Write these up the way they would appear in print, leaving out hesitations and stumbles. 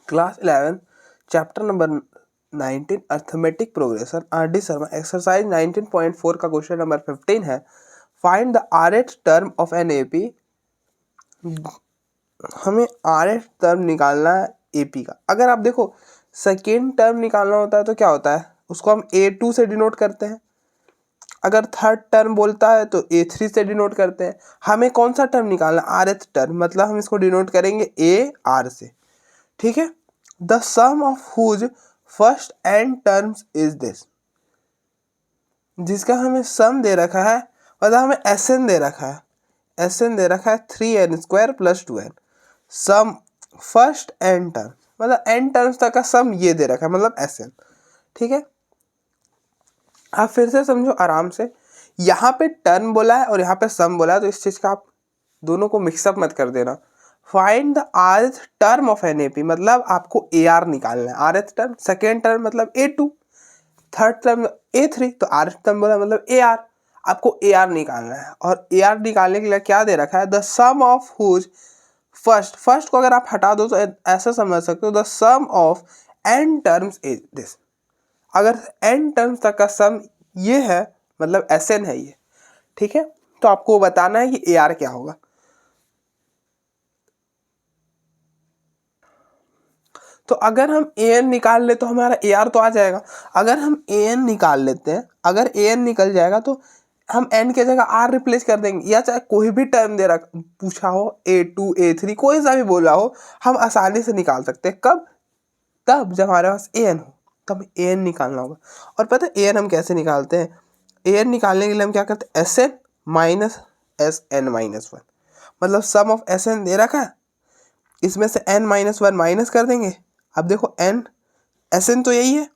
Class 11 chapter number 19 arithmetic progression RD. Sharma exercise 19.4 का question number 15 है। Find the rth term of an AP. हमें rth term निकालना है AP का। अगर आप देखो सेकेंड टर्म निकालना होता है तो क्या होता है, उसको हम a2 से डिनोट करते हैं। अगर थर्ड टर्म बोलता है तो a3 से डिनोट करते हैं। हमें कौन सा टर्म निकालना, rth टर्म, मतलब हम इसको डिनोट करेंगे a r से। ठीक है। The sum of whose first n terms is this, जिसका हमें सम दे रखा है, मतलब हमें एसएन दे रखा है। एसएन दे रखा है 3n² + 2n। सम फर्स्ट एन टर्म, मतलब एन टर्म्स तक का सम ये दे रखा है, मतलब एसएन। ठीक है। आप फिर से समझो आराम से, यहाँ पे टर्म बोला है और यहाँ पे सम बोला है, तो इस चीज का आप दोनों को मिक्सअप मत कर देना। Find the rth term of an AP, मतलब आपको AR निकालना है। rth टर्म, सेकेंड टर्म मतलब A2, थर्ड टर्म A3, तो rth टर्म बोला मतलब AR। आपको AR निकालना है और AR निकालने के लिए क्या दे रखा है, the sum of whose first को अगर आप हटा दो तो ऐसा समझ सकते हो, the sum of n terms is this. अगर n टर्म्स तक का सम ये है, मतलब Sn है ये। ठीक है। तो आपको बताना है कि AR क्या होगा। तो अगर हम an निकाल ले तो हमारा AR तो आ जाएगा। अगर हम an निकाल लेते हैं, अगर an निकल जाएगा तो हम n के जगह r रिप्लेस कर देंगे, या चाहे कोई भी टर्म दे रहा पूछा हो, A2 A3 कोई सा भी बोला हो, हम आसानी से निकाल सकते हैं। कब? तब जब हमारे पास an हो, तब an निकालना होगा। और पता है an हम कैसे निकालते हैं? an निकालने के लिए हम क्या करते हैं, Sn माइनस Sn-1, मतलब सम ऑफ Sn दे रखा है, इसमें से n-1 माइनस कर देंगे। अब देखो n Sn तो यही है,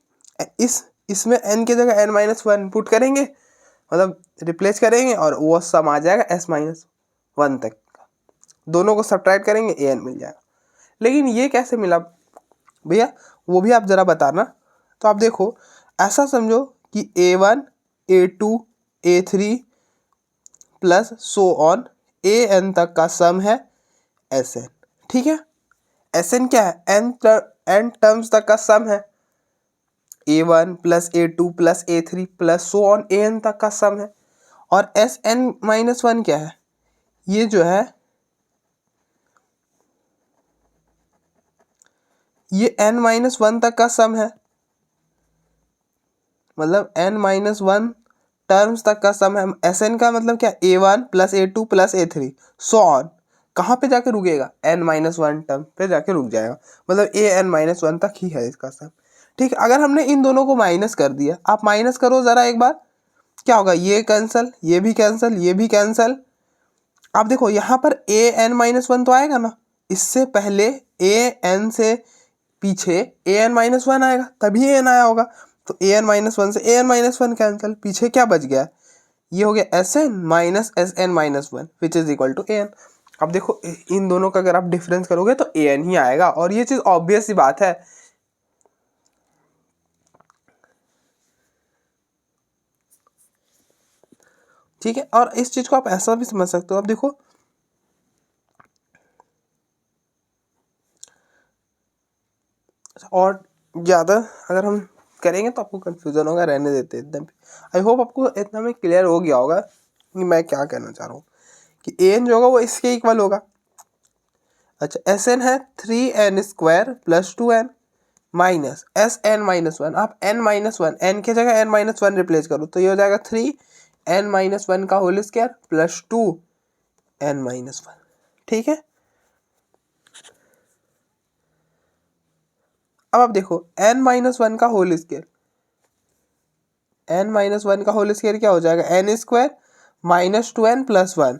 इसमें n की जगह n-1 पुट करेंगे, मतलब रिप्लेस करेंगे, और वो सम आ जाएगा S-1 तक का। दोनों को सब्ट्रैक्ट करेंगे, an मिल जाएगा। लेकिन ये कैसे मिला भैया, वो भी आप जरा बताना। तो आप देखो, ऐसा समझो कि A1 A2 A3 plus so on an तक का सम है Sn। ठीक है। Sn क्या है, n टर्म्स तक का सम है। A1 plus A2 plus A3 plus so on an तक का सम है। और Sn-1 क्या है, ये जो है ये n-1 तक का सम है, मतलब n-1 टर्म्स तक का सम है। Sn का मतलब क्या, A1 plus A2 plus A3 so on, कहाँ पे जाके रुकेगा, n-1 टर्म पे जाके रुक जाएगा, मतलब an-1 तक ही है इसका सम। ठीक है। अगर हमने इन दोनों को माइनस कर दिया, आप माइनस करो जरा एक बार, क्या होगा, ये कैंसल, ये भी कैंसल, ये भी कैंसल। आप देखो यहाँ पर an-1 तो आएगा ना, इससे पहले an से पीछे an-1 आएगा, तभी an आया होगा। तो an-1 से an-1 कैंसिल, पीछे क्या बच गया, ये हो गया Sn minus Sn-1 which is equal to an। अब देखो इन दोनों का अगर आप डिफरेंस करोगे तो an ही आएगा, और ये चीज ऑब्वियस सी बात है। ठीक है। और इस चीज को आप ऐसा भी समझ सकते हो, अब देखो और ज़्यादा अगर हम करेंगे तो आपको कंफ्यूजन होगा, रहने देते एकदम। आई होप आपको इतना में क्लियर हो गया होगा कि मैं क्या कहना चाह रहा हूँ, कि an जो होगा वो इसके इक्वल होगा। अच्छा, Sn है 3n² + 2n माइनस Sn-1। आप n-1, n के जगह n-1 रिप्लेस करो तो ये हो जाएगा 3n-1 का होल स्क्वायर प्लस 2n-1। ठीक है। अब आप देखो n-1 का होल स्क्वायर, n-1 का होल स्क्वायर क्या हो जाएगा, n² माइनस 2n + 1।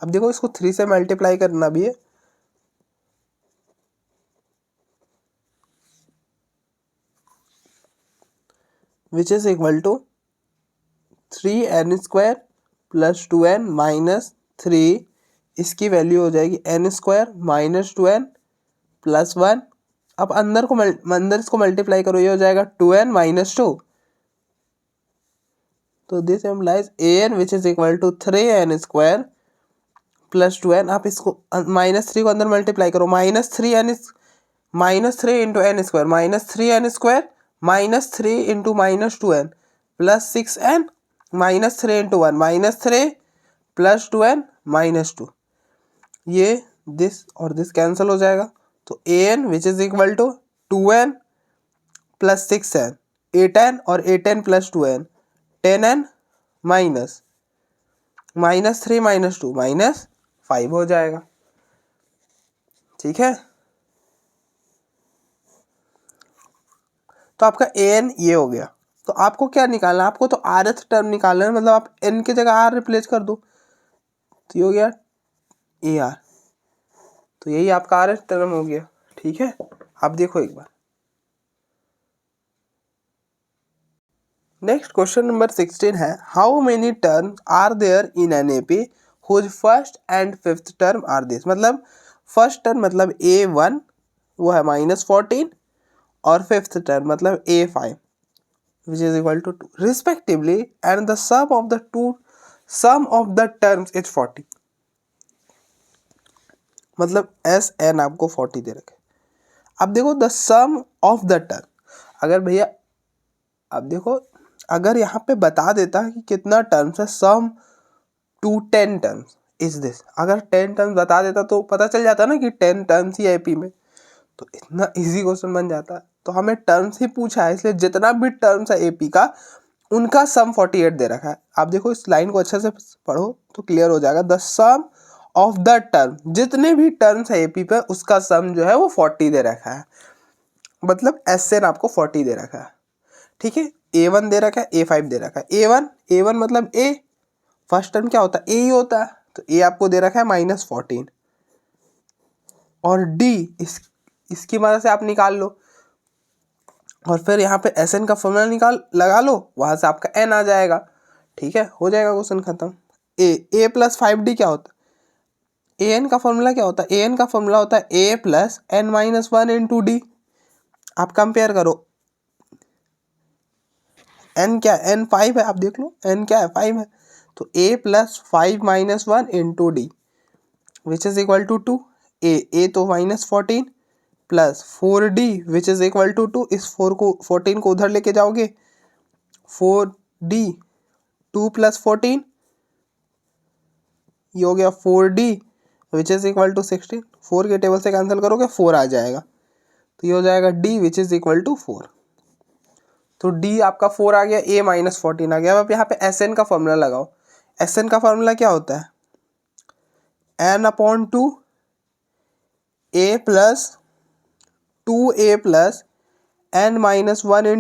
अब देखो इसको 3 से मल्टीप्लाई करना भी है, which is equal to 3n² + 2n minus 3, इसकी वैल्यू हो जाएगी n² माइनस 2n + 1। अब अंदर इसको मल्टीप्लाई करो, ये हो जाएगा 2n माइनस 2। तो this implies an which is equal to 3n² + 2n। आप इसको -3 को अंदर मल्टीप्लाई करो, -3n -3 × n² -3n² -3 × -2n +6n -3 × 1 -3 +2n -2, ये दिस और दिस कैंसिल हो जाएगा। तो an which is equal to 2n + 6n, 8n और 8n + 2n 10n -3 -2 -5 हो जाएगा। ठीक है, तो आपका an ये हो गया। तो आपको क्या निकालना है, आपको तो rth टर्म निकालना है, मतलब आप n की जगह r रिप्लेस कर दो, तो ये हो गया ar। तो यही आपका rth टर्म हो गया। ठीक है, आप देखो एक बार। नेक्स्ट क्वेश्चन नंबर 16 है, how many term are there in an AP whose first and fifth term are this. मतलब फर्स्ट टर्म मतलब a1 वो है -14 और फिफ्थ टर्म मतलब a5 which is equal to 2 respectively and the sum of the terms is 40। मतलब Sn आपको 40 दे रखे। अब देखो the sum of the term, अगर भैया अब देखो अगर यहाँ पे बता देता है कि कितना टर्म्स है, सम टू 10 टर्म्स इज दिस, अगर 10 टर्म्स बता देता तो पता चल जाता ना कि 10 टर्म्स ही एपी में, तो इतना इजी क्वेश्चन बन जाता है। तो हमें टर्म्स ही पूछा है, इसलिए जितना भी टर्म्स है एपी का उनका सम 48 दे रखा है। आप देखो इस लाइन को अच्छे से पढ़ो तो क्लियर हो जाएगा। The sum of the term, जितने भी टर्म्स है एपी पे उसका सम जो है वो 40 दे रखा है, मतलब Sn आपको 40 दे रखा है। ठीक है, a1 दे रखा है, a5 दे रखा है। a1 मतलब a, फर्स्ट टर्म क्या होता है a ही होता है, तो a आपको दे रखा है -14 और d इसकी मदद से आप निकाल लो और फिर यहाँ पे Sn का फॉर्मूला लगा लो, वहां से आपका n आ जाएगा। ठीक है, हो जाएगा क्वेश्चन खत्म। a + 5d क्या होता है, an का फॉर्मूला क्या होता है, an का फॉर्मूला होता है a + n - 1 × d। आप कंपेयर करो, n क्या है, n 5 है, आप देख लो n क्या है 5 है, तो a + 5 - 1 × d which is equal to 2। a तो -14 plus 4d which is equal to 2, इस 14 को उधर लेके जाओगे, 4d 2 + 14 ये हो गया 4d which is equal to 16, 4 के टेबल से कैंसिल करोगे 4 आ जाएगा, तो ये हो जाएगा d which is equal to 4। तो d आपका 4 आ गया, a -14 आ गया। अब यहाँ पे Sn का फॉर्मूला लगाओ। Sn का फॉर्मूला क्या होता है, n/2 a + 2a + n - 1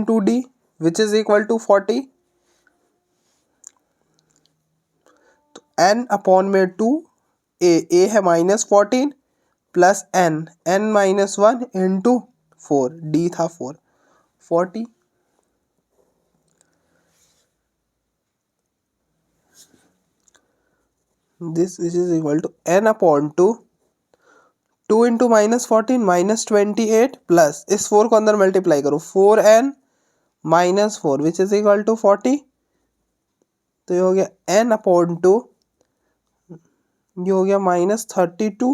× d which is equal to 40। तो n/2 a है -14 प्लस n -1 × 4, d था 4, 40। This which is equal to n/2 2 × -14 -28 plus इस 4 को अंदर मल्टीप्लाई करो, 4n - 4 which is equal to 40। तो ये हो गया n/2, ये हो गया -32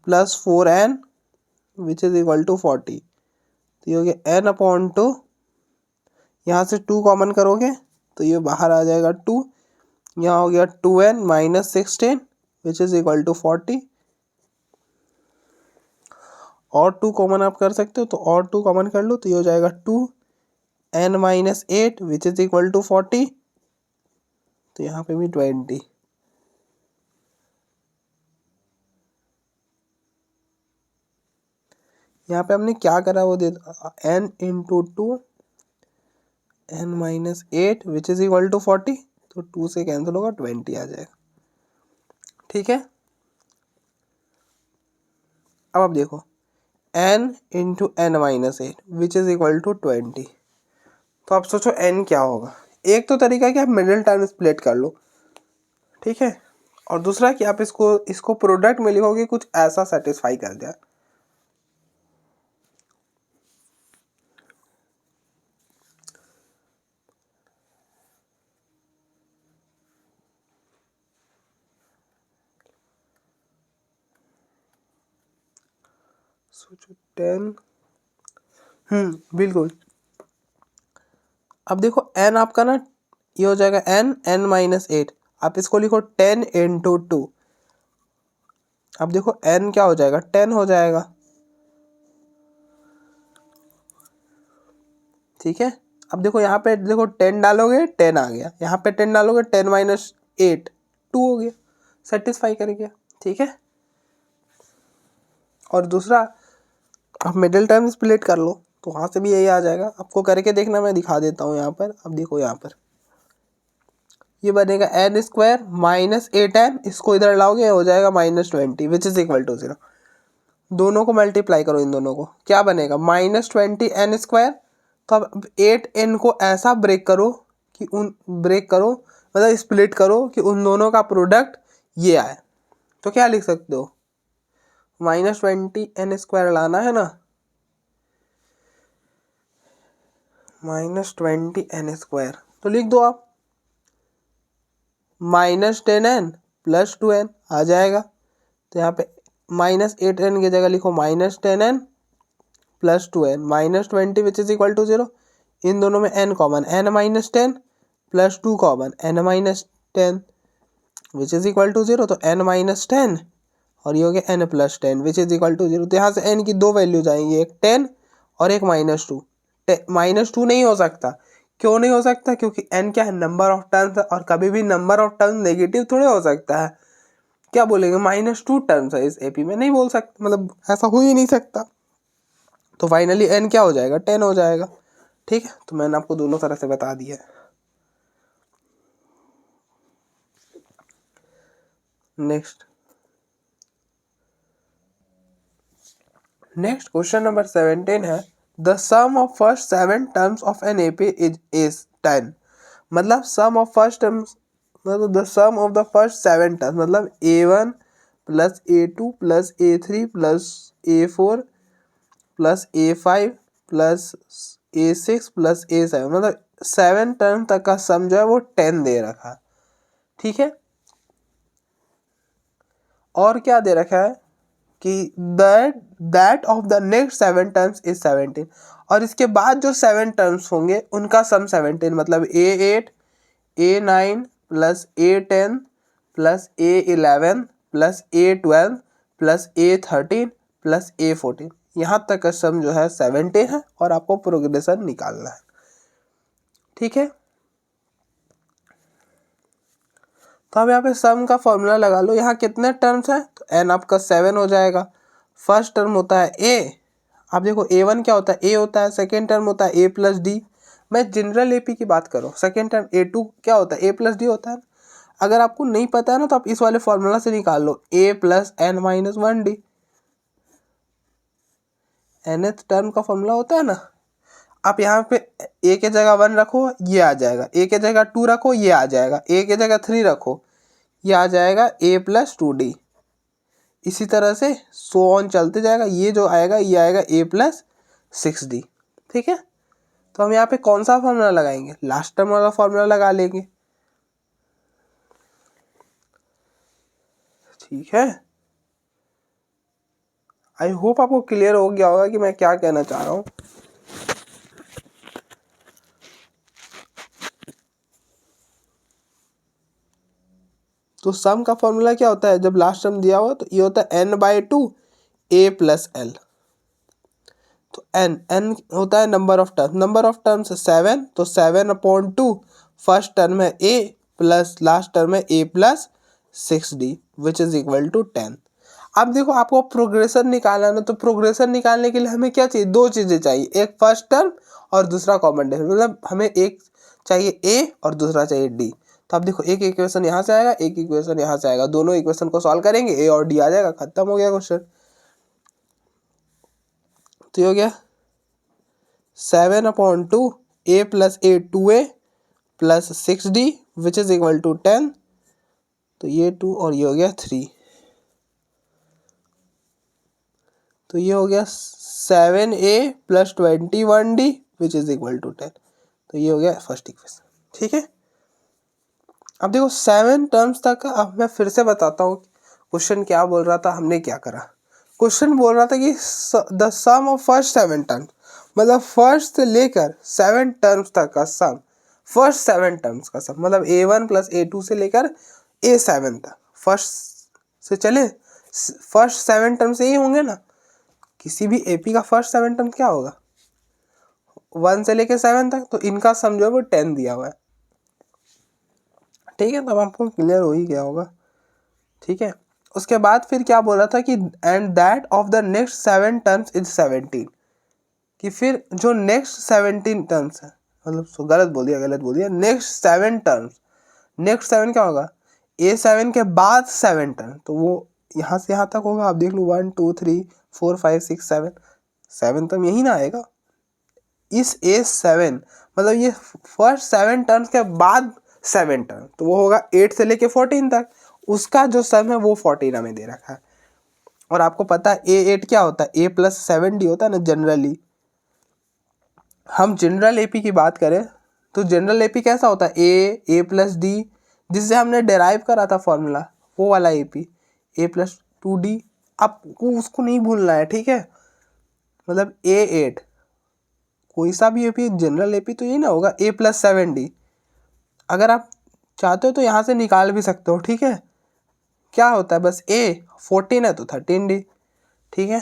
plus 4n which is equal to 40। तो ये हो गया n/2, यहाँ से 2 कॉमन करोगे तो ये बाहर आ जाएगा 2, यहाँ हो गया 2n - 16 which is equal to 40, और 2 कॉमन आप कर सकते हो तो और 2 कॉमन कर लो, तो ये हो जाएगा 2n - 8 which is equal to 40, तो यहाँ पे भी 20। यहाँ पे हमने क्या करा वो दे n × 2 n - 8 which is equal to 40, तो 2 से कैंसिल होगा 20 आ जाएगा। ठीक है, अब आप देखो n × n - 8 which is equal to 20। तो आप सोचो n क्या होगा। एक तो तरीका है कि आप मिडिल टर्म स्प्लिट कर लो, ठीक है, और दूसरा कि आप इसको प्रोडक्ट में लिखोगे, कुछ ऐसा सेटिस्फाई कर दिया। सोचो 10, बिल्कुल। अब देखो n आपका ना ये हो जाएगा n माइनस 8, आप इसको लिखो 10 इंटू 2। अब देखो n क्या हो जाएगा, 10 हो जाएगा, ठीक है। अब देखो यहाँ पे देखो 10 डालोगे 10 आ गया, यहाँ पे 10 डालोगे 10 माइनस 8 2 हो गया, सेटिस्फाई कर गया, ठीक है। और दूसरा आप मिडिल टर्म स्प्लिट कर लो तो वहाँ से भी यही आ जाएगा, आपको करके देखना, मैं दिखा देता हूँ यहाँ पर। अब देखो यहाँ पर ये बनेगा n स्क्वायर माइनस 8n, इसको इधर लाओगे हो जाएगा -20 विच इज इक्वल टू 0। दोनों को मल्टीप्लाई करो, इन दोनों को क्या बनेगा -20n स्क्वायर। तो अब 8n को ऐसा ब्रेक करो कि मतलब स्प्लिट करो कि उन दोनों का प्रोडक्ट ये आए। तो क्या लिख सकते हो, -20n स्क्वायर लाना है ना, -20n स्क्वायर, तो लिख दो आप -10n प्लस 2n आ जाएगा। तो यहाँ पे -8n की जगह लिखो -10n plus 2n -20 which is equal to 0। इन दोनों में n common, n minus 10 plus 2 common n minus 10 which is equal to 0। तो n माइनस 10 और ये हो गया n plus 10 which is equal to 0। तो यहाँ से n की दो वैल्यूज आएंगी, एक 10 और एक -2। -2 नहीं हो सकता, क्यों नहीं हो सकता, क्योंकि n क्या है, नंबर ऑफ टर्म्स है, और कभी भी नंबर ऑफ टर्म्स नेगेटिव थोड़े हो सकता है। क्या बोलेंगे, -2 टर्म्स है इस एपी में, नहीं बोल सकते, मतलब ऐसा हो ही नहीं सकता। तो फाइनली n क्या हो जाएगा, 10 हो जाएगा, ठीक है। तो मैंने आपको दोनों तरह से बता दिया है। नेक्स्ट क्वेश्चन नंबर 17 है, the sum of first 7 terms of an AP is 10। मतलब सम ऑफ फर्स्ट टर्म्स, मतलब the sum of the first 7 terms, मतलब a1 plus a2 plus a3 plus a4 plus a5 plus a6 plus a7, मतलब 7 term तक का sum जो है वो 10 दे रखा है, ठीक है। और क्या दे रखा है कि that of the next 7 terms is 17, और इसके बाद जो 7 टर्म्स होंगे उनका सम 17, मतलब a8 a9 plus a10 plus a11 plus a12 plus a13 plus a14, यहाँ तक का सम जो है 17 है, और आपको प्रोग्रेशन निकालना है, ठीक है। तो अब यहाँ पे सम का फॉर्मूला लगा लो। यहाँ कितने टर्म्स हैं, तो n आपका 7 हो जाएगा। फर्स्ट टर्म होता है a, आप देखो a1 क्या होता है, a होता है। सेकेंड टर्म होता है a प्लस डी, मैं जनरल एपी की बात करूँ। सेकेंड टर्म a2 क्या होता है, a प्लस डी होता है। अगर आपको नहीं पता है ना तो आप इस वाले फॉर्मूला से निकाल लो, a plus n minus 1d, nth term का फॉर्मूला होता है ना। आप यहाँ पे a के जगह 1 रखो, ये आ जाएगा, a के जगह 2 रखो, ये आ जाएगा, a के जगह 3 रखो, ये आ जाएगा a प्लस 2d। इसी तरह से सो ऑन चलते जाएगा, ये जो आएगा ये आएगा a प्लस 6d, ठीक है। तो हम यहाँ पे कौन सा फॉर्मूला लगाएंगे, लास्ट टर्म वाला फॉर्मूला लगा लेंगे, ठीक है। आई होप आपको क्लियर हो गया होगा कि मैं क्या कहना चाह रहा हूँ। तो सम का फॉर्मूला क्या होता है, जब लास्ट टर्म दिया हुआ तो ये होता है n/2 a प्लस एल। तो n होता है नंबर ऑफ टर्म्स 7, तो 7/2 फर्स्ट टर्म है a प्लस लास्ट टर्म है a plus 6d which is equal to 10। अब देखो आपको प्रोग्रेशन निकालना ना, तो प्रोग्रेशन निकालने के लिए हमें क्या चाहिए, दो चीज़ें चाहिए, एक फर्स्ट टर्म और दूसरा कॉमन डिफरेंस, मतलब हमें एक चाहिए a और दूसरा चाहिए d। तो आप देखो एक इक्वेशन यहाँ से आएगा, एक इक्वेशन यहाँ से आएगा, दोनों इक्वेशन को सॉल्व करेंगे, a और d आ जाएगा, खत्म हो गया क्वेश्चन। तो ये हो गया 7/2 a plus a 2a plus 6d which is equal to 10। तो ये 2 और ये हो गया 3, तो ये हो गया 7a plus 21d which is equal to 10। तो ये हो गया फर्स्ट इक्वेशन, ठीक है। अब देखो 7 टर्म्स तक का, अब मैं फिर से बताता हूँ क्वेश्चन क्या बोल रहा था, हमने क्या करा। क्वेश्चन बोल रहा था कि the sum of first 7 terms, मतलब फर्स्ट से लेकर 7 टर्म्स तक का सम, फर्स्ट 7 टर्म्स का सम, मतलब A1 प्लस A2 से लेकर A7 तक, फर्स्ट से चले, फर्स्ट 7 टर्म्स यही होंगे ना, किसी भी AP का फर्स्ट 7 टर्म क्या होगा 1 से लेकर 7 तक, तो इनका सम जो है वो 10 दिया हुआ है। ठीक है, तब आपको क्लियर हो ही गया होगा। ठीक है, उसके बाद फिर क्या बोला था कि and that of the next 7 terms is 17, कि फिर जो नेक्स्ट 17 टर्म्स है, मतलब गलत बोल दिया, नेक्स्ट 7 टर्म्स, नेक्स्ट 7 क्या होगा A7 के बाद 7 टर्म, तो वो यहाँ से यहाँ तक होगा। आप देख लो 1 2 3 4 5 6 7, 7 टर्म यही ना आएगा इस A7, मतलब ये फर्स्ट 7 टर्म्स के बाद 7 टर्म, तो वो होगा 8 से लेके 14 तक, उसका जो सम है वो 14 हमें दे रखा है। और आपको पता है A8 क्या होता है, A प्लस 7D होता है ना जनरली। हम जनरल AP की बात करें तो जनरल AP कैसा होता है, A प्लस D, जिससे हमने डेराइव करा था फॉर्मूला, वो वाला AP, A प्लस 2D, आपको उसको नहीं भूलना है। ठीक है, मतलब A8 कोई सा भी AP जनरल AP तो ये ना होगा A प्लस 7D। अगर आप चाहते हो तो यहाँ से निकाल भी सकते हो। ठीक है, क्या होता है बस A 14 है तो 13D। ठीक है,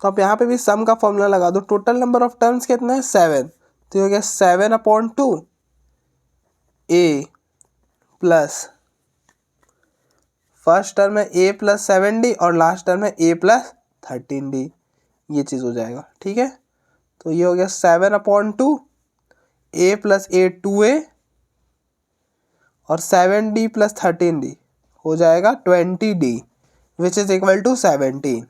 तो आप यहाँ पे भी सम का फॉर्मूला लगा दो। टोटल नंबर ऑफ टर्म्स कितना है 7, तो ये हो गया 7/2 A प्लस फर्स्ट टर्म है A प्लस 7D और लास्ट टर्म है A प्लस 13D, ये चीज़ हो जाएगा। ठीक है, तो ये हो गया 7/2 A प्लस A 2A और 7D प्लस 13D हो जाएगा 20D, which is equal to 17।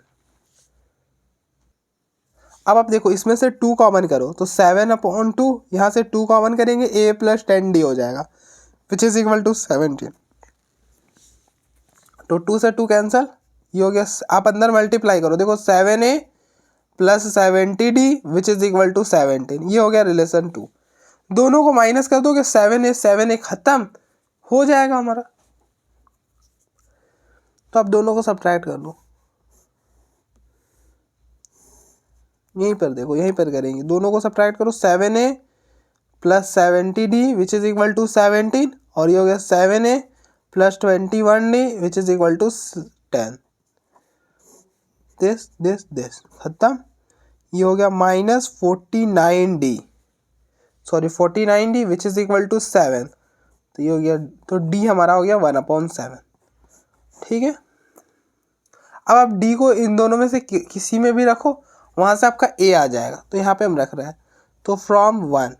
अब आप देखो इसमें से 2 कॉमन करो तो 7/2, यहाँ से 2 कॉमन करेंगे A प्लस 10D हो जाएगा, विच इज इक्वल टू 17। तो 2 से 2 कैंसल, ये हो गया। आप अंदर मल्टीप्लाई करो, देखो 7A plus 70D which is equal to 17, ये हो गया रिलेशन 2। दोनों को माइनस कर दोगे 7A खत्म हो जाएगा हमारा। तो आप दोनों को सब्ट्रैक्ट कर लो, यहीं पर देखो, यहीं पर करेंगे, दोनों को सब्ट्रैक्ट करो। 7A plus 70D which is equal to 17, और ये हो गया 7A plus 21D which is equal to 10। This खत्म, ये हो गया minus 49D, sorry 49D which is equal to 7, तो ये हो गया, तो D हमारा हो गया 1/7। ठीक है, अब आप D को इन दोनों में से किसी में भी रखो, वहाँ से आपका A आ जाएगा, तो यहाँ पे हम रख रहे हैं। तो फ्रॉम 1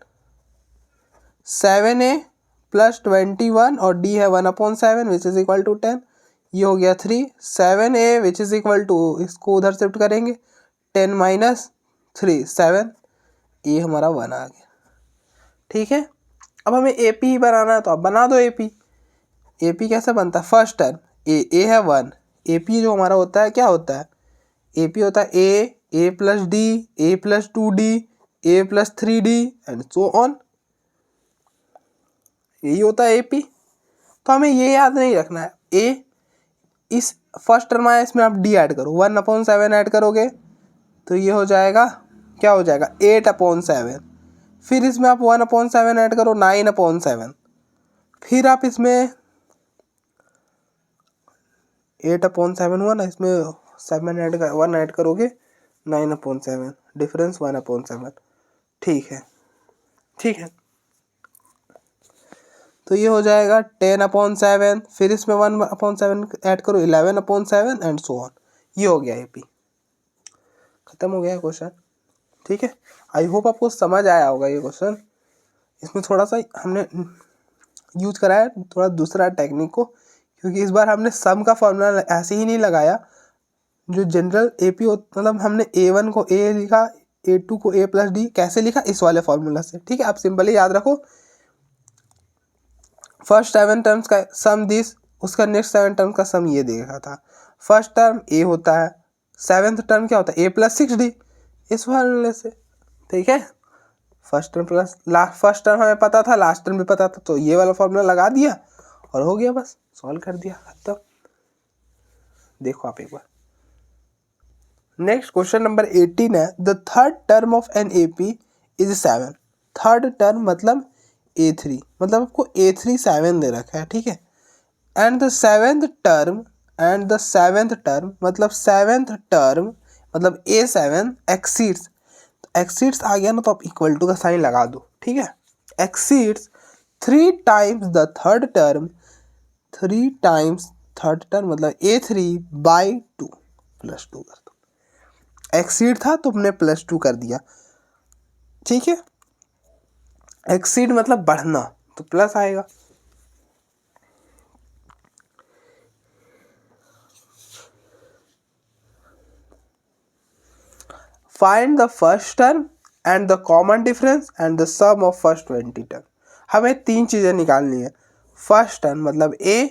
7A प्लस 21 और D है 1/7 विच इज इक्वल टू 10, ये हो गया 3। 7A which is equal to, इसको उधर शिफ्ट करेंगे, 10 माइनस 3 7, ये हमारा 1 आ गया। ठीक है, अब हमें AP ही बनाना है, तो अब बना दो AP। AP कैसे बनता है, फर्स्ट टर्म A है 1, AP जो हमारा होता है क्या होता है, AP होता है A plus D, A plus 2D, A plus 3D and so on, यही होता है AP। तो हमें ये याद नहीं रखना है, A इस फर्स्ट टर्म आया, इसमें आप D ऐड करो, 1/7 ऐड करोगे तो ये हो जाएगा, क्या हो जाएगा 8/7, फिर इसमें आप 1/7 ऐड करो 9/7, फिर आप इसमें 8/7 हुआ ना, इसमें 1 ऐड करोगे 9/7, डिफरेंस 1/7। ठीक है, ठीक है, तो ये हो जाएगा 10/7, फिर इसमें 1/7 ऐड करो 11/7 एंड सो ऑन, ये हो गया AP। खत्म हो गया क्वेश्चन। ठीक है, आई होप आपको समझ आया होगा ये क्वेश्चन। इसमें थोड़ा सा हमने यूज करा है थोड़ा दूसरा टेक्निक को, क्योंकि इस बार हमने सम का फॉर्मूला ऐसे ही नहीं लगाया जो जनरल AP मतलब हमने A1 को A लिखा, A2 को A प्लस D कैसे लिखा, इस वाले फॉर्मूला से। ठीक है, आप सिंपली याद रखो, फर्स्ट 7 टर्म्स का सम दिस, उसका नेक्स्ट 7 टर्म का सम ये देखा था। फर्स्ट टर्म A होता है, 7th टर्म क्या होता है A प्लस 6D, इस फॉर्मूले से। ठीक है, first term plus first term हमें पता था, लास्ट टर्म भी पता था, तो ये वाला फॉर्मूला लगा दिया और हो गया, बस सॉल्व कर दिया, खत्म। देखो आप एक बार। नेक्स्ट क्वेश्चन नंबर 18 है, the third term of an AP is 7। Third term मतलब A3, मतलब आपको A3 7 दे रखा है, ठीक है। एंड द सेवेंथ टर्म मतलब सेवेंथ टर्म मतलब A7 एक्सीड्स, एक्सीड्स आ गया ना तो आप इक्वल टू का साइन लगा दो, ठीक है। Exceeds 3 times the third term, 3 times third term मतलब A3 बाई 2, प्लस 2 कर दो। एक्सीड था तो हमने प्लस 2 कर दिया, ठीक है। एक्सीड मतलब बढ़ना, तो प्लस आएगा। Find the first term and the common difference and the sum of first 20 term. हमें 3 चीज़ें निकालनी है। फर्स्ट टर्म मतलब A,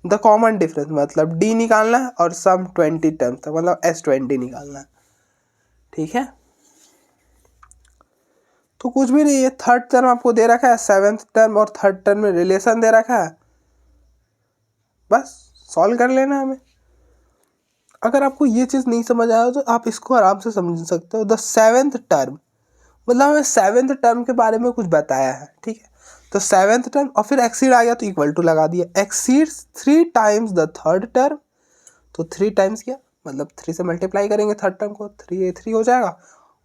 द कॉमन डिफरेंस मतलब D निकालना है, और सम 20 टर्म तक मतलब S20 निकालना है, ठीक है। तो कुछ भी नहीं है, थर्ड टर्म आपको दे रखा है, सेवेंथ टर्म और थर्ड टर्म में रिलेशन दे रखा है, बस सॉल्व कर लेना हमें। अगर आपको ये चीज़ नहीं समझ आया तो आप इसको आराम से समझ सकते हो। द सेवेंथ टर्म मतलब हमें सेवेंथ टर्म के बारे में कुछ बताया है, ठीक है। तो सेवेंथ टर्म और फिर एक्सीड आ गया तो इक्वल टू लगा दिया। Exceeds 3 times the third term, तो 3 टाइम्स क्या मतलब 3 से मल्टीप्लाई करेंगे थर्ड टर्म को, 3A3 हो जाएगा,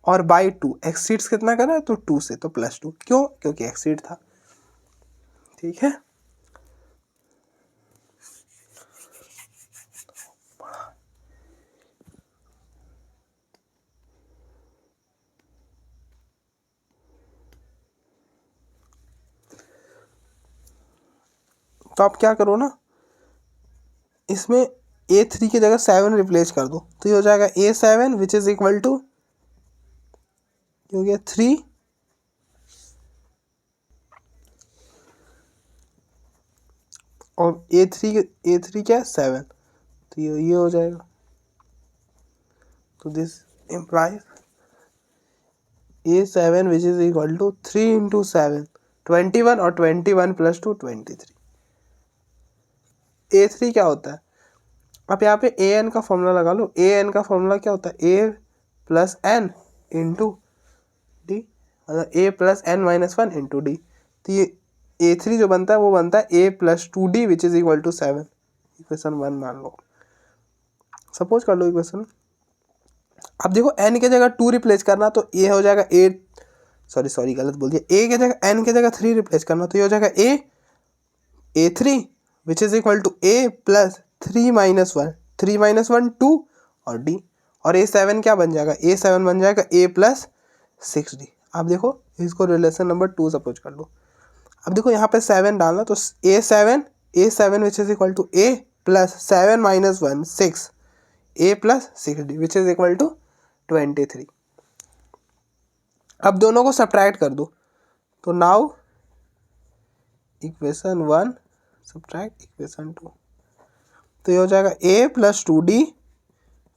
और बाई 2 एक्सीड्स कितना करा है तो 2 से, तो प्लस 2, क्यों, क्योंकि एक्सीड था, ठीक है। तो आप क्या करो ना, इसमें A3 की जगह 7 रिप्लेस कर दो, तो ये हो जाएगा A7 which is equal to, हो गया 3 और A3 क्या है 7, तो ये हो जाएगा। तो this implies A7 which is equal to 3 into 7 21, और 21 प्लस 2 23। A3 क्या होता है, आप यहाँ पे AN का फॉर्मूला लगा लो। AN का फॉर्मूला क्या होता है, A plus n into d, मतलब A plus n minus 1 into d. तो ये A3 जो बनता है वो बनता है A plus 2D which is equal to 7। Equation 1 मान लो, सपोज कर लो इक्वेशन। अब देखो n के जगह 2 रिप्लेस करना, तो A हो जाएगा 8, सॉरी गलत बोल दिया, A के जगह n के जगह 3 रिप्लेस करना, तो ये हो जाएगा A3 which is equal to A plus 3 minus 1, 3 minus 1 2 और D, और A7 क्या बन जाएगा, A7 बन जाएगा A प्लस 6D। आप देखो इसको रिलेशन नंबर 2 सपोज कर लो। अब देखो यहाँ पे 7 डालना, तो A7 which is equal to A plus 7 minus 1 6, A plus 6D which is equal to 23। अब दोनों को सब्ट्रैक्ट कर दो, तो नाउ इक्वेशन 1 सब्ट्रैक्ट इक्वेशन 2, तो ये हो जाएगा A plus 2D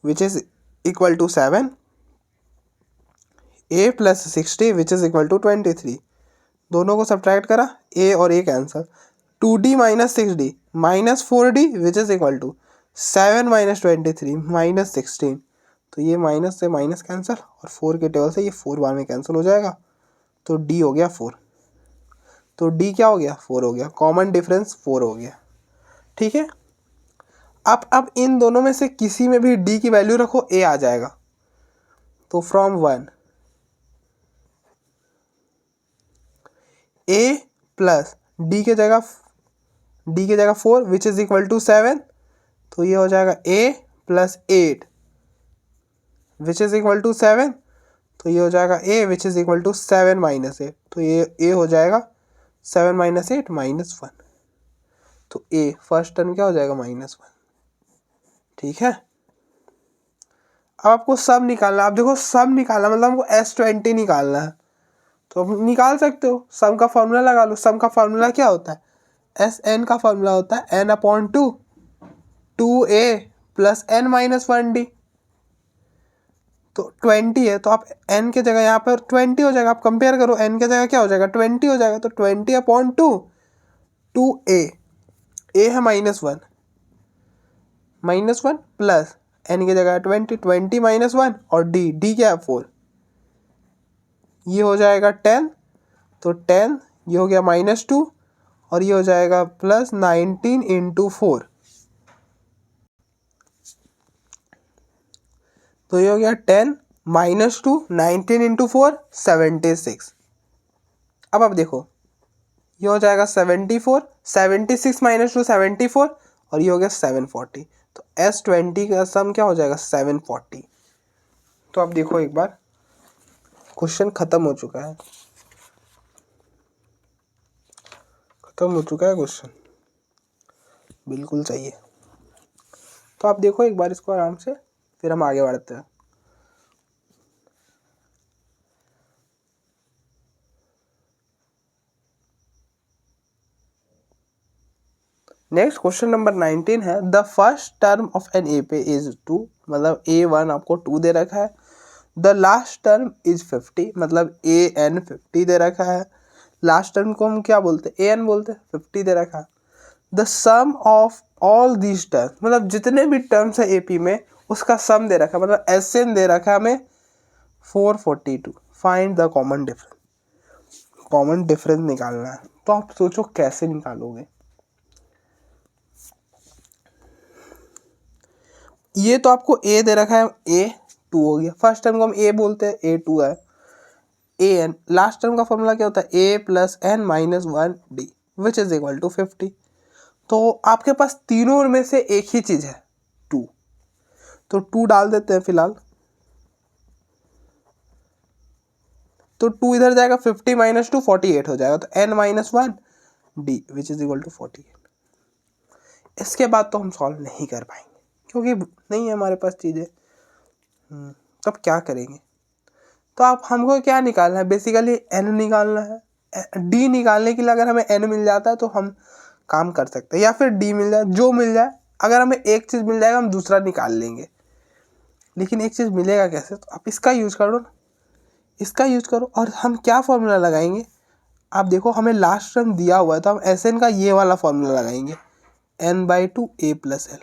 which is equal to 7, A plus 6D which is equal to 23। दोनों को सब्ट्रैक्ट करा, A और A cancel, 2D minus 6D minus 4D which is equal to 7 minus 23 minus 16। तो ये माइनस से माइनस कैंसिल, और 4 के table से ये 4 बार में कैंसिल हो जाएगा, तो D हो गया 4। तो D क्या हो गया 4 हो गया, कॉमन डिफरेंस 4 हो गया, ठीक है। अब इन दोनों में से किसी में भी D की वैल्यू रखो, A आ जाएगा। तो फ्रॉम 1 A प्लस D के जगह 4 विच इज इक्वल टू 7, तो ये हो जाएगा A plus 8 which is equal to 7, तो ये हो जाएगा A which is equal to 7 minus 8, तो ये A हो जाएगा 7 माइनस 8 माइनस 1, तो A फर्स्ट टर्म क्या हो जाएगा -1, ठीक है। अब आपको सब निकालना, आप देखो सब निकालना मतलब हमको S20 निकालना है, तो आप निकाल सकते हो। सम का फॉर्मूला लगा लो। सम का फॉर्मूला क्या होता है, SN का फॉर्मूला होता है n/2 2A plus n minus 1D। तो 20 है, तो आप n के जगह यहाँ पर 20 हो जाएगा, आप कंपेयर करो, n के जगह क्या हो जाएगा 20 हो जाएगा, तो 20/2 2A ए है -1 प्लस एन की जगह 20 20 -1 और डी क्या है 4, ये हो जाएगा 10, तो 10 ये हो गया -2 और ये हो जाएगा +19 × 4, तो ये हो गया 10 -2 19 × 4 76। अब आप देखो ये हो जाएगा 74, 76 -2 74 और ये हो गया 740, तो S20 का सम क्या हो जाएगा 740। तो आप देखो एक बार क्वेश्चन खत्म हो चुका है, क्वेश्चन बिल्कुल सही है। तो आप देखो एक बार इसको आराम से, फिर हम आगे बढ़ते हैं। नेक्स्ट क्वेश्चन नंबर 19 है, the first term of an A P is 2, मतलब A1 आपको 2 दे रखा है। द लास्ट टर्म इज 50, मतलब AN 50 दे रखा है। लास्ट टर्म को हम क्या बोलते हैं, AN बोलते हैं, 50 दे रखा है। The sum of all these term, मतलब जितने भी टर्म्स है AP में उसका सम दे रखा है, मतलब SN दे रखा है हमें 442। Find the common difference, common difference निकालना है। तो आप सोचो कैसे निकालोगे। ये तो आपको A दे रखा है, A2 हो गया, फर्स्ट टर्म को हम A बोलते हैं, A2 है। AN लास्ट टर्म का फॉर्मूला क्या होता है, A + N - 1D which is equal to 50। तो आपके पास तीनों में से एक ही चीज है 2, तो 2 डाल देते हैं फिलहाल, तो 2 इधर जाएगा, 50 - 2 48 हो जाएगा, तो N - 1D which is equal to 48। इसके बाद तो हम सॉल्व नहीं कर पाएंगे क्योंकि नहीं है हमारे पास चीज़ें। तब क्या करेंगे, तो आप हमको क्या निकालना है, बेसिकली N निकालना है। D निकालने के लिए अगर हमें N मिल जाता है तो हम काम कर सकते हैं, या फिर D मिल जाए, जो मिल जाए। अगर हमें एक चीज़ मिल जाएगा हम दूसरा निकाल लेंगे, लेकिन एक चीज़ मिलेगा कैसे, तो आप इसका यूज करो ना, इसका यूज करो। और हम क्या फॉर्मूला लगाएंगे, आप देखो हमें लास्ट टर्म दिया हुआ है तो हम SN का ये वाला फॉर्मूला लगाएंगे, N/2 A + L।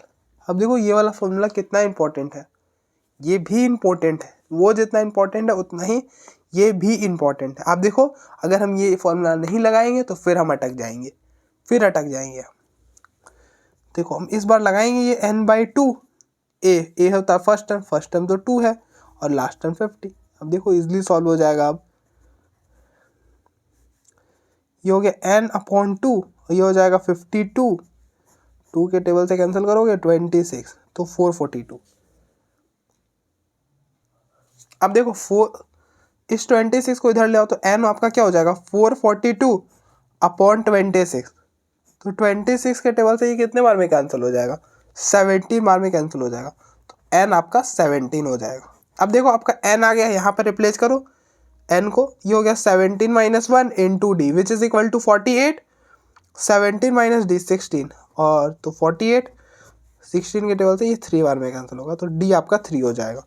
अब देखो ये वाला फॉर्मूला कितना इंपॉर्टेंट है, ये भी इम्पोर्टेंट है, वो जितना इम्पोर्टेंट है उतना ही ये भी इम्पोर्टेंट है। आप देखो अगर हम ये फॉर्मूला नहीं लगाएंगे तो फिर हम अटक जाएंगे, देखो हम इस बार लगाएंगे ये N/2 A होता है फर्स्ट टर्म तो 2 है और लास्ट टर्म 50। अब देखो इजिली सॉल्व हो जाएगा। अब ये हो गया N/2 और ये हो जाएगा 52, 2 के टेबल से कैंसिल करोगे 26, तो 442। अब देखो 4 इस 26 को इधर ले आओ तो N आपका क्या हो जाएगा 442/26, तो 26 के टेबल से ये कितने बार में कैंसिल हो जाएगा, 17 बार में कैंसिल हो जाएगा, तो N आपका 17 हो जाएगा। अब देखो आपका N आ गया, यहाँ पर रिप्लेस करो N को, ये हो गया 17 - 1 × D which is equal to 48, 17 - D 16 और तो 48, 16 के टेबल से ये 3 बार में कैंसिल होगा, तो D आपका 3 हो जाएगा,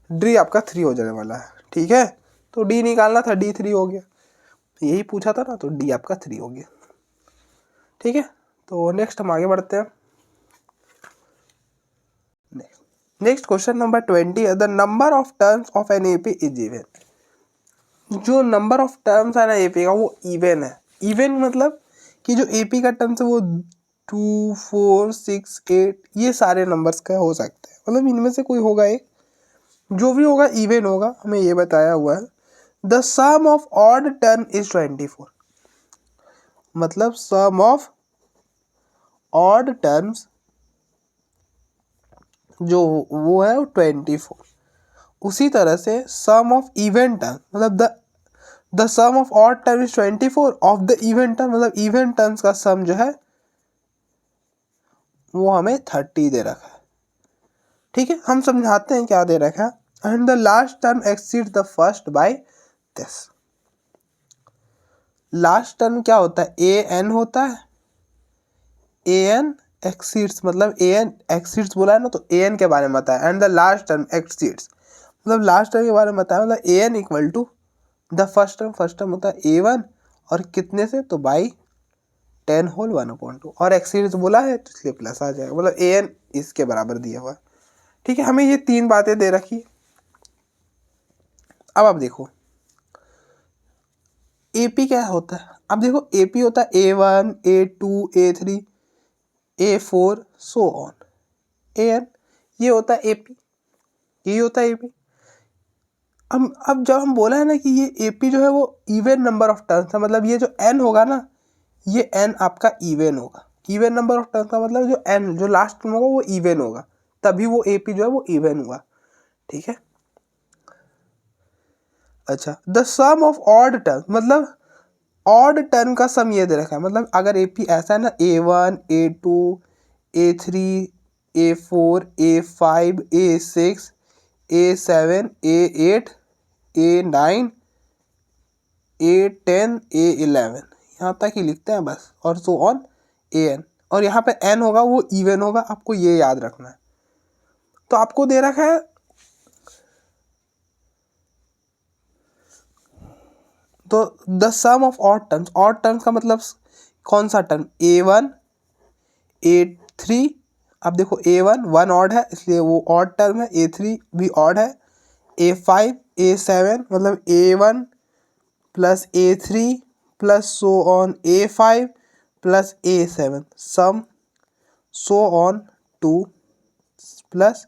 D आपका 3 हो जाने वाला है। ठीक है, तो D निकालना था, D 3 हो गया, यही पूछा था ना, तो D आपका 3 हो गया। ठीक है, तो नेक्स्ट हम आगे बढ़ते हैं। नेक्स्ट क्वेश्चन नंबर 20 है, the number of terms of an AP is even. जो नंबर ऑफ टर्म्स है ना AP का वो इवन है। इवन मतलब कि जो AP का टर्म्स है वो 2 4 6 8 ये सारे नंबर्स का हो सकते हैं, मतलब इनमें से कोई होगा एक, जो भी होगा इवन होगा, हमें ये बताया हुआ है। The sum of odd term is 24, मतलब सम ऑफ ऑड टर्म्स जो वो है वो 24। उसी तरह से सम ऑफ इवन टर्म, मतलब the sum of odd term is 24 of the even term, मतलब इवन टर्म्स का सम जो है वो हमें 30 दे रखा है। ठीक है, हम समझाते हैं क्या दे रखा है। And the last term exceed the first by this. Last term क्या होता है, AN होता है, AN एक्सीड्स, मतलब AN एक्सीड्स बोला है ना, तो AN के बारे में बताया। And the last term exceeds, मतलब लास्ट टर्म के बारे में बताया, मतलब AN equal to the first term होता है A1 और कितने से, तो बाई 10 होल 1/2 और एक्सीड बोला है तो इसलिए प्लस आ जाएगा, मतलब an इसके बराबर दिया हुआ है। ठीक है, हमें ये 3 बातें दे रखी। अब आप देखो AP क्या होता है। अब देखो AP होता है A1 A2 A3 A4 so on AN, ये होता है AP, ये होता है AP। अब जब हम बोला है ना कि ये AP जो है वो इवन नंबर ऑफ टर्म्स है, मतलब ये जो n होगा ना, ये n आपका इवन होगा। इवन नंबर ऑफ टर्म्स का मतलब जो n जो लास्ट में होगा वो इवन होगा, तभी वो AP जो है वो इवन हुआ। ठीक है, अच्छा the sum of odd term, मतलब ऑड टर्म का सम ये दे रखा है, मतलब अगर AP ऐसा है ना A1 A2 A3 A4 A5 A6 A7 A8 A9 A10 A11, यहाँ तक ही लिखते हैं बस, और सो ऑन AN, और यहाँ पे n होगा वो इवन होगा, आपको ये याद रखना है। तो आपको दे रखा है तो the sum of odd terms का मतलब कौन सा टर्म, A1 A3, अब देखो A1 1 ऑड है इसलिए वो ऑड टर्म है, A3 भी ऑड है, A5 A7 मतलब A1 plus A3 plus so on A5 plus A7 sum so on 2 plus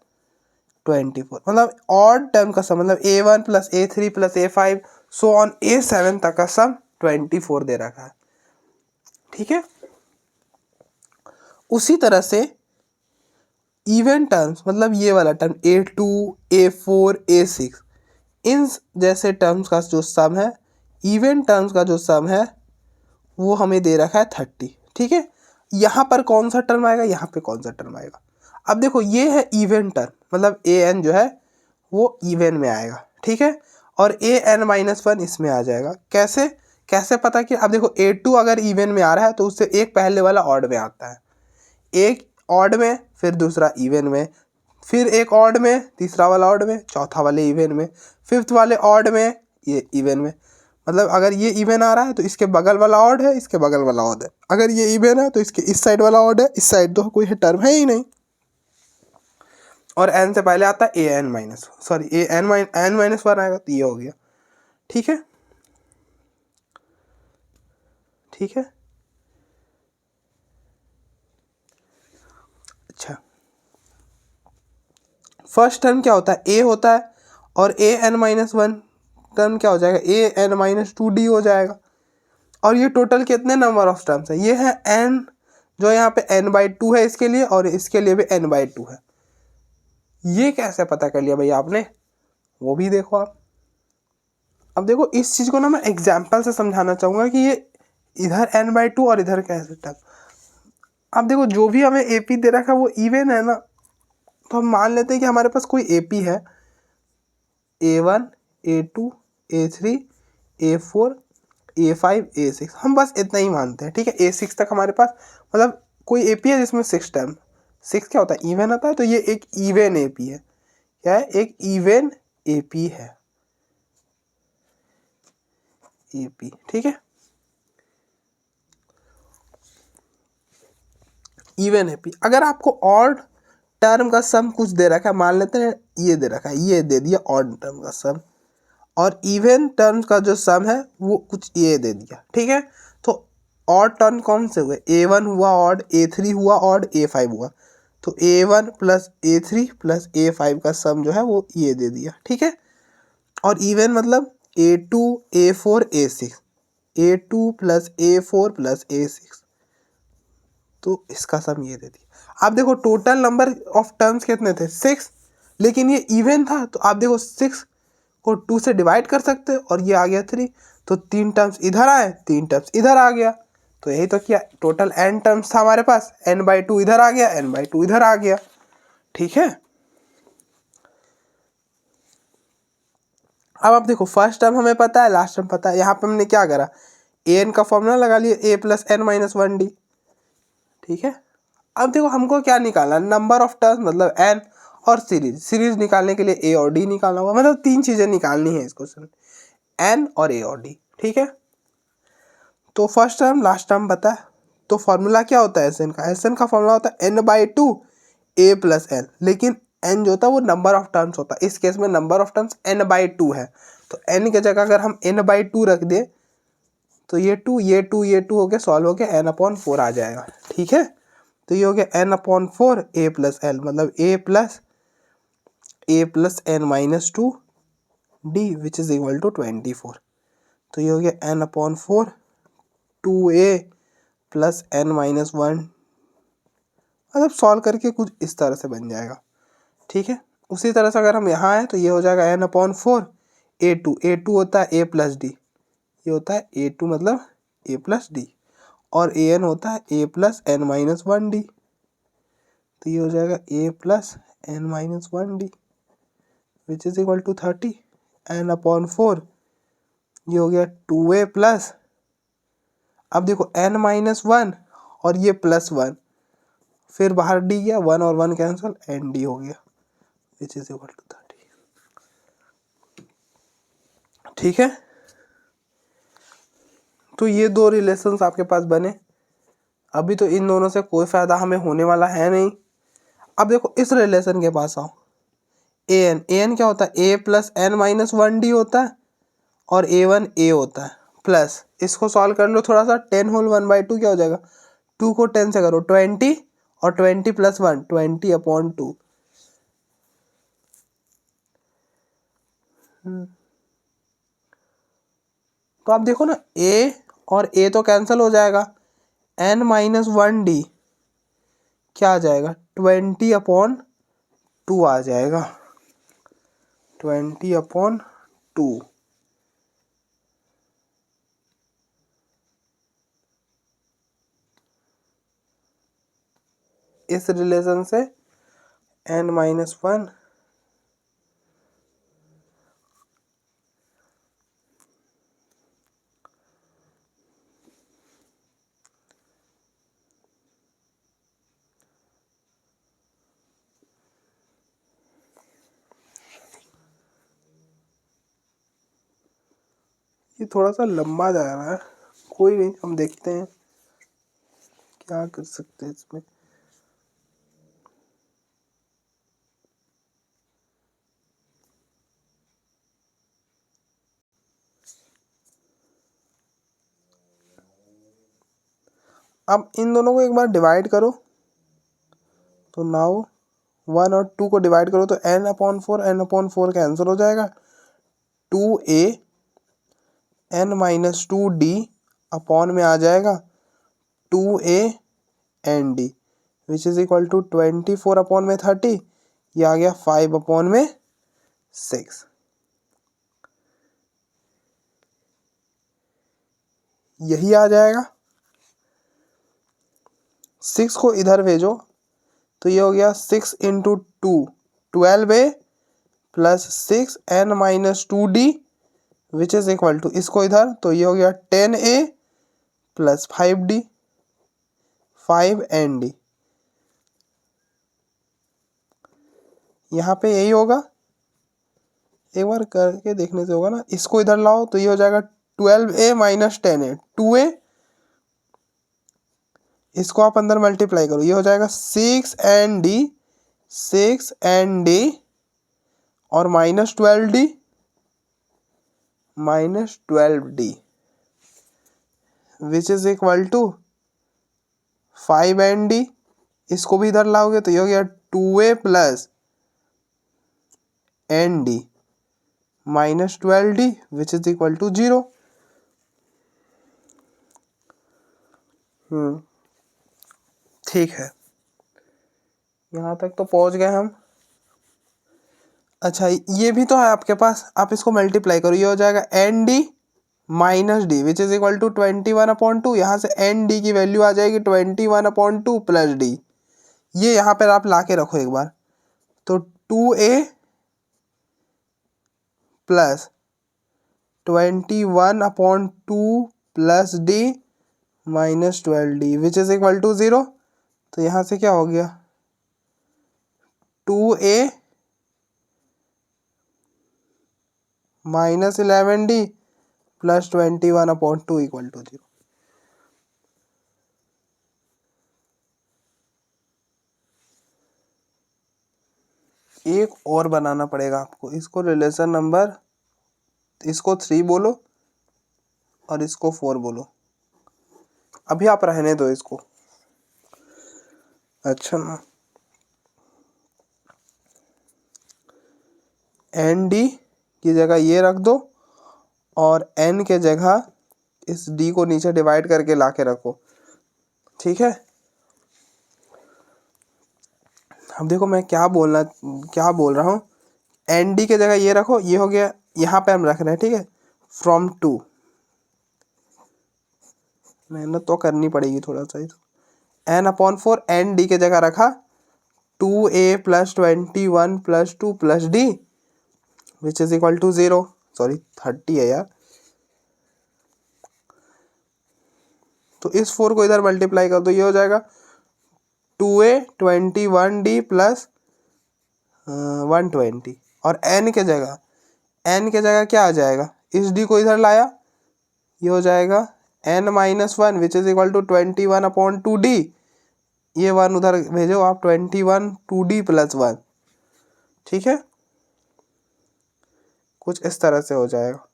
24, मतलब ऑड टर्म का सम, मतलब A1 plus A3 plus A5 so on A7 तक का सम 24 दे रखा है। ठीक है, उसी तरह से इवन टर्म्स, मतलब ये वाला टर्म A2 A4 A6, इन जैसे टर्म्स का जो सम है, इवन टर्म्स का जो सम है वो हमें दे रखा है 30। ठीक है, यहाँ पर कौन सा टर्म आएगा, यहाँ पे कौन सा टर्म आएगा। अब देखो ये है इवन टर्म, मतलब AN जो है वो इवन में आएगा। ठीक है, और AN-1 इसमें आ जाएगा। कैसे कैसे पता कि, अब देखो A2 अगर इवन में आ रहा है तो उससे एक पहले वाला ऑड में आता है, एक ऑड में फिर दूसरा इवन में, फिर एक ऑड में तीसरा वाला ऑड में, चौथा वाले इवन में, फिफ्थ वाले ऑड में, ये इवन में। मतलब अगर ये इवन आ रहा है तो इसके बगल वाला ऑड है, इसके बगल वाला ऑड है। अगर ये इवन है तो इसके इस साइड वाला ऑड है, इस साइड तो कोई टर्म है ही नहीं। और n से पहले आता है n-1 आएगा तो ये हो गया। ठीक है, ठीक है, अच्छा फर्स्ट टर्म क्या होता है, A होता है, और AN-1 टर्म क्या हो जाएगा, AN-2D हो जाएगा। और ये टोटल कितने नंबर ऑफ टर्म्स है, ये है n, जो यहाँ पे n/2 है इसके लिए, और इसके लिए भी n/2 है। ये कैसे पता कर लिया भैया आपने, वो भी देखो आप। अब देखो इस चीज़ को ना मैं एग्जाम्पल से समझाना चाहूँगा कि ये इधर n/2 और इधर कैसे टर्म। अब देखो जो भी हमें AP दे रखा है वो इवन है ना, तो हम मान लेते हैं कि हमारे पास कोई AP है A1 A2 A3 A4 A5 A6, हम बस इतना ही मानते हैं। ठीक है, A6 तक हमारे पास, मतलब कोई AP है जिसमें 6 टर्म, 6 क्या होता है, इवन होता है, तो ये एक इवन AP है। क्या है, एक इवन AP है, AP। ठीक है, इवन AP। अगर आपको ऑड टर्म का सम कुछ दे रखा है, मान लेते हैं ये दे रखा है, ये दे दिया ऑड टर्म का सम, और इवन टर्म्स का जो सम है वो कुछ ये दे दिया। ठीक है, तो ऑड टर्म कौन से हुए, A1 हुआ ऑड, A3 हुआ ऑड, A5 हुआ, तो A1 plus A3 plus A5 का सम जो है वो ये दे दिया। ठीक है, और इवन मतलब A2 A4 A6, A2 plus A4 plus A6, तो इसका सम ये दे दिया। आप देखो टोटल नंबर ऑफ टर्म्स कितने थे, 6, लेकिन ये इवन था, तो आप देखो 6 को 2 से डिवाइड कर सकते हो, और ये आ गया 3, तो 3 टर्म्स इधर आए, 3 टर्म्स इधर आ गया, तो यही तो किया। टोटल n टर्म्स था हमारे पास, n/2 इधर आ गया, n/2 इधर आ गया। ठीक है, अब आप देखो फर्स्ट टर्म हमें पता है, लास्ट टर्म पता है, यहाँ पे हमने क्या करा, an का फॉर्मूला लगा लिया, a प्लस n-1d। ठीक है, अब देखो हमको क्या निकालना, नंबर ऑफ टर्म्स मतलब n, और सीरीज निकालने के लिए a और d निकालना होगा, मतलब 3 चीज़ें निकालनी है इस क्वेश्चन में, n और a और d। ठीक है, तो फर्स्ट टर्म लास्ट टर्म पता है, तो फॉर्मूला क्या होता है एस का? एस का फॉर्मूला होता है n/2 a प्लस एन, लेकिन n जो होता है वो नंबर ऑफ टर्म्स होता है, इस केस में नंबर ऑफ टर्म्स n/2 है, तो n की जगह अगर हम n/2 रख दें तो ये 2 ये 2 ये 2 हो गया, सॉल्व हो गया, n/4 आ जाएगा। ठीक है, तो ये हो गया n/4 a प्लस एल, मतलब a plus n-2 d which is equal to 24। तो ये हो गया n/4 2a प्लस n-1, मतलब सॉल्व करके कुछ इस तरह से बन जाएगा। ठीक है, उसी तरह से अगर हम यहाँ आए तो ये हो जाएगा n/4 a2 होता है a प्लस डी, ये होता है a2 मतलब a प्लस डी, और an होता है a प्लस n-1 डी, तो ये हो जाएगा a plus n-1 d which is equal to 30 n/4, ये हो गया 2a प्लस, अब देखो n-1 और ये +1, फिर बाहर डी गया, 1 और 1 कैंसिल, एन डी हो गया विच इज इक्वल टू 30। ठीक है, तो ये दो रिलेशंस आपके पास बने। अभी तो इन दोनों से कोई फायदा हमें होने वाला है नहीं। अब देखो इस रिलेशन के पास आओ, an क्या होता है, a प्लस n-1 डी होता है, और a1 a होता है, प्लस इसको सॉल्व कर लो थोड़ा सा, 10 होल 1/2 क्या हो जाएगा, 2 को 10 से करो 20, और 20 प्लस 1 20/2। तो आप देखो ना, a और a तो कैंसिल हो जाएगा, n-1 डी क्या आ जाएगा, 20/2 आ जाएगा, 20/2। इस रिलेशन से n-1 ये थोड़ा सा लंबा जा रहा है, कोई नहीं, हम देखते हैं क्या कर सकते हैं इसमें। अब इन दोनों को एक बार डिवाइड करो, तो नाउ 1 और 2 को डिवाइड करो तो n/4 कैंसिल हो जाएगा, 2a n-2 डी अपॉन में आ जाएगा 2a n d which is equal to 24/30, ये आ गया 5/6। यही आ जाएगा, 6 को इधर भेजो तो ये हो गया 6 into 2 12a plus 6 n-2 d which is equal to, इसको इधर तो ये हो गया 10a प्लस 5d 5nd। यहाँ पे यही होगा, एक बार करके देखने से होगा ना, इसको इधर लाओ तो ये हो जाएगा 12a माइनस 10a 2a, इसको आप अंदर मल्टीप्लाई करो, ये हो जाएगा 6nd और -12d which is equal to 5nd। इसको भी इधर लाओगे तो ये हो गया 2a plus nd -12d which is equal to 0। ठीक है, यहाँ तक तो पहुँच गए हम। अच्छा ये भी तो है आपके पास, आप इसको मल्टीप्लाई करो, ये हो जाएगा n d minus d which is equal to 21/2, यहाँ से एन डी की वैल्यू आ जाएगी 21/2 प्लस डी, ये यहाँ पर आप ला के रखो एक बार, तो 2a plus 21/2 plus d minus 12d which is equal to 0। तो यहाँ से क्या हो गया, 2a minus 11d plus 21/2 equal to 0। एक और बनाना पड़ेगा आपको। इसको रिलेशन नंबर, इसको 3 बोलो और इसको 4 बोलो। अभी आप रहने दो इसको। अच्छा ना, एन डी की जगह ये रख दो और एन के जगह इस डी को नीचे डिवाइड करके ला के रखो, ठीक है। अब देखो मैं क्या बोल रहा हूँ। एन डी के जगह ये रखो, ये हो गया, यहाँ पे हम रख रहे हैं, ठीक है। फ्रॉम 2, मेहनत तो करनी पड़ेगी थोड़ा सा ही। एन अपॉन 4, एन डी के जगह रखा 2a plus 21 plus 2 plus d which is equal to 0, sorry 30 है यार। तो इस 4 को इधर मल्टीप्लाई कर दो, ये हो जाएगा 2a 21d प्लस 120। और n के जगह क्या आ जाएगा, इस d को इधर लाया, ये हो जाएगा n minus 1 which is equal to 21 upon 2d। ये 1 उधर भेजो आप, 21 2d प्लस 1, ठीक है। कुछ इस तरह से हो जाएगा।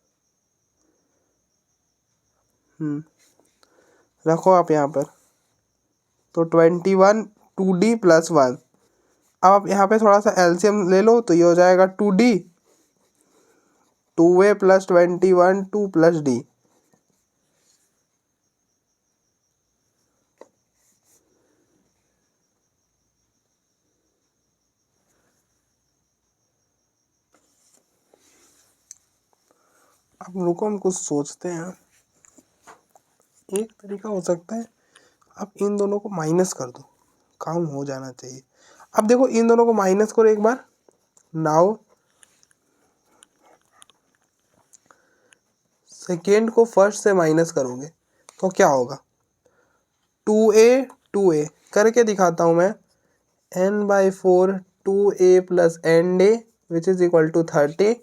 रखो आप यहाँ पर, तो 21 2d प्लस 1। अब आप यहाँ पे थोड़ा सा एलसीएम ले लो, तो ये हो जाएगा 2d, 2a plus 21 2 plus d। अब रुको, हम कुछ सोचते हैं। एक तरीका हो सकता है, आप इन दोनों को माइनस कर दो, काम हो जाना चाहिए। अब देखो इन दोनों को माइनस करो एक बार। नाउ सेकेंड को फर्स्ट से माइनस करोगे तो क्या होगा, 2a करके दिखाता हूँ मैं। n/4 2a plus n d which is equal to 30।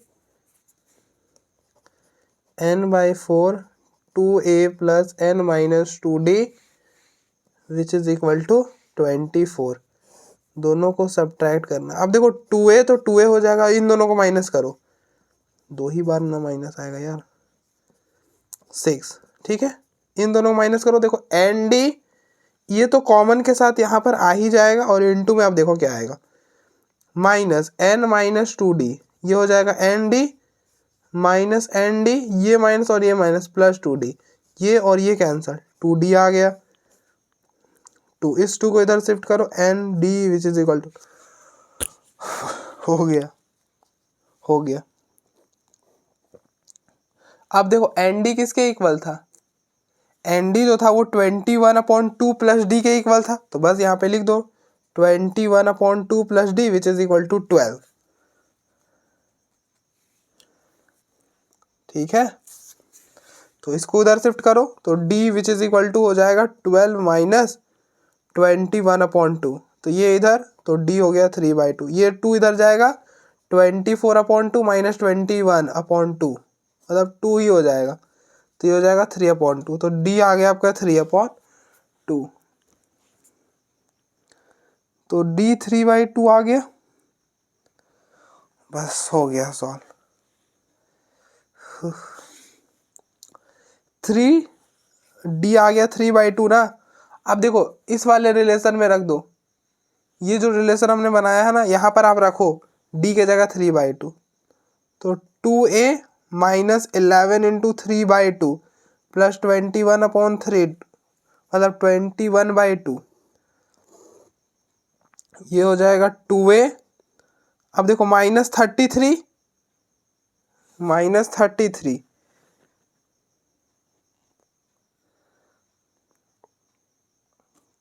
n/4 2a plus n minus 2d which is equal to 24। दोनों को सब्ट्रैक्ट करना। अब देखो 2a तो 2a हो जाएगा, इन दोनों को माइनस करो, 2 ही बार ना माइनस आएगा यार, 6, ठीक है। इन दोनों को माइनस करो, देखो एन डी ये तो कॉमन के साथ यहाँ पर आ ही जाएगा, और इनटू में आप देखो क्या आएगा, माइनस n माइनस 2d, ये हो जाएगा n d minus n d, ये माइनस और ये माइनस प्लस 2d, ये और ये कैंसल, 2d आ गया। 2 इस 2 को इधर शिफ्ट करो, n d which is equal to, हो गया। अब देखो एन डी किसके इक्वल था, एन डी जो था वो 21/2 प्लस डी के इक्वल था, तो बस यहाँ पे लिख दो 21/2 plus d which is equal to 12, ठीक है। तो इसको उधर शिफ्ट करो, तो d which is equal to हो जाएगा 12 माइनस 21/2, तो ये इधर, तो d हो गया 3/2, ये 2 इधर जाएगा, 24/2 माइनस 21/2 मतलब 2 ही हो जाएगा, तो ये हो जाएगा 3/2, तो d आ गया आपका 3/2, तो d 3/2 आ गया। बस हो गया सॉल्व। 3d आ गया 3/2 ना। अब देखो इस वाले रिलेशन में रख दो, ये जो रिलेशन हमने बनाया है ना, यहाँ पर आप रखो d के जगह 3/2, तो 2a माइनस 11 इंटू 3/2 प्लस 21/3 मतलब 21/2, ये हो जाएगा 2a। अब देखो माइनस 33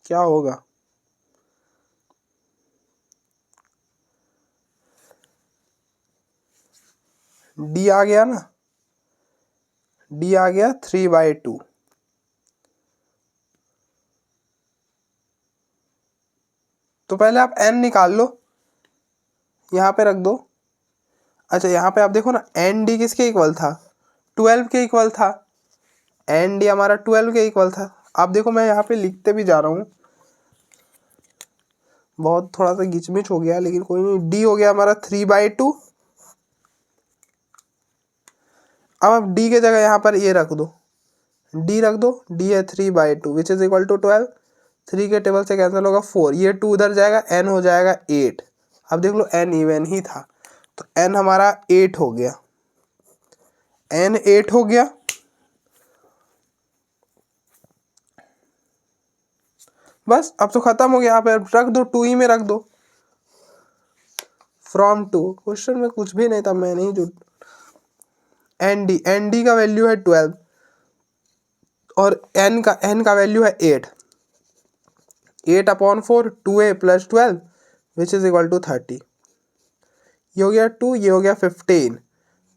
क्या होगा, d आ गया ना, d आ गया 3/2। तो पहले आप n निकाल लो, यहाँ पे रख दो। अच्छा यहाँ पे आप देखो ना, एन डी किसके इक्वल था, 12 के इक्वल था, एन डी हमारा 12 के इक्वल था। आप देखो मैं यहाँ पे लिखते भी जा रहा हूँ, बहुत थोड़ा सा गिचमिच हो गया लेकिन कोई नहीं। डी हो गया हमारा 3/2। अब आप डी के जगह यहाँ पर ये रख दो, डी रख दो। डी है 3/2 विच इज इक्वल टू 12। 3 के टेबल से कैंसिल होगा 4, ये 2 उधर जाएगा, एन हो जाएगा 8। अब देख लो एन इवन ही था तो एन हमारा 8 हो गया, एन 8 हो गया। बस अब तो खत्म हो गया। आप रख दो 2 ही में रख दो, फ्रॉम 2। क्वेश्चन में कुछ भी नहीं था, मैं नहीं जुट। एन डी का वैल्यू है 12 और एन का वैल्यू है 8। 8/4 2a + 12 which is equal to 30। ये हो गया 2, ये हो गया 15।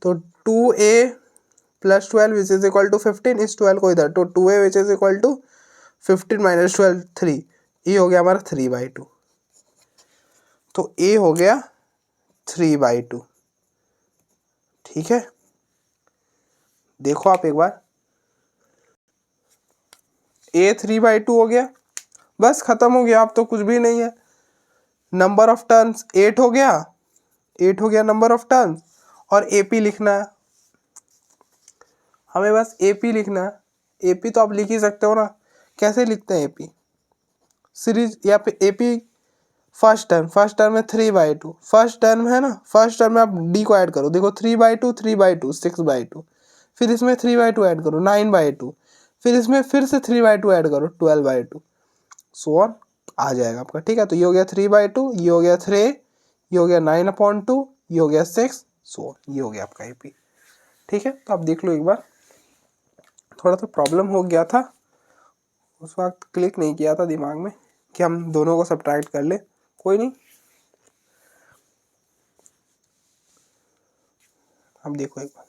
तो 2a + 12 which is equal to 15। इस 12 को इधर, तो 2a which is equal to 15 - 12 3। ये हो गया हमारा 3/2। तो a हो गया 3/2। ठीक है, देखो आप एक बार, a 3/2 हो गया। बस खत्म हो गया, अब तो कुछ भी नहीं है। नंबर ऑफ टर्न्स 8 हो गया, 8 हो गया नंबर ऑफ टर्न्स। और AP लिखना है हमें, बस AP लिखना है। AP तो आप लिख ही सकते हो ना। कैसे लिखते हैं AP? सीरीज यहाँ पे AP फर्स्ट टर्म है 3/2। फर्स्ट टर्म है ना, फर्स्ट टर्म में आप D को ऐड करो, देखो 3/2 3/2 6/2। फिर इसमें 3/2 ऐड करो 9/2। फिर इसमें फिर से 3/2 ऐड करो 12/2। सो ऑन आ जाएगा आपका। ठीक है, तो ये हो गया 3/2, ये हो गया 3, ये हो गया 9/2, ये हो गया 6। सो ये हो गया आपका AP। ठीक है, तो आप देख लो एक बार, थोड़ा सा प्रॉब्लम हो गया था उस वक्त, क्लिक नहीं किया था दिमाग में कि हम दोनों को सब्ट्रैक्ट कर ले। कोई नहीं, अब देखो एक बार।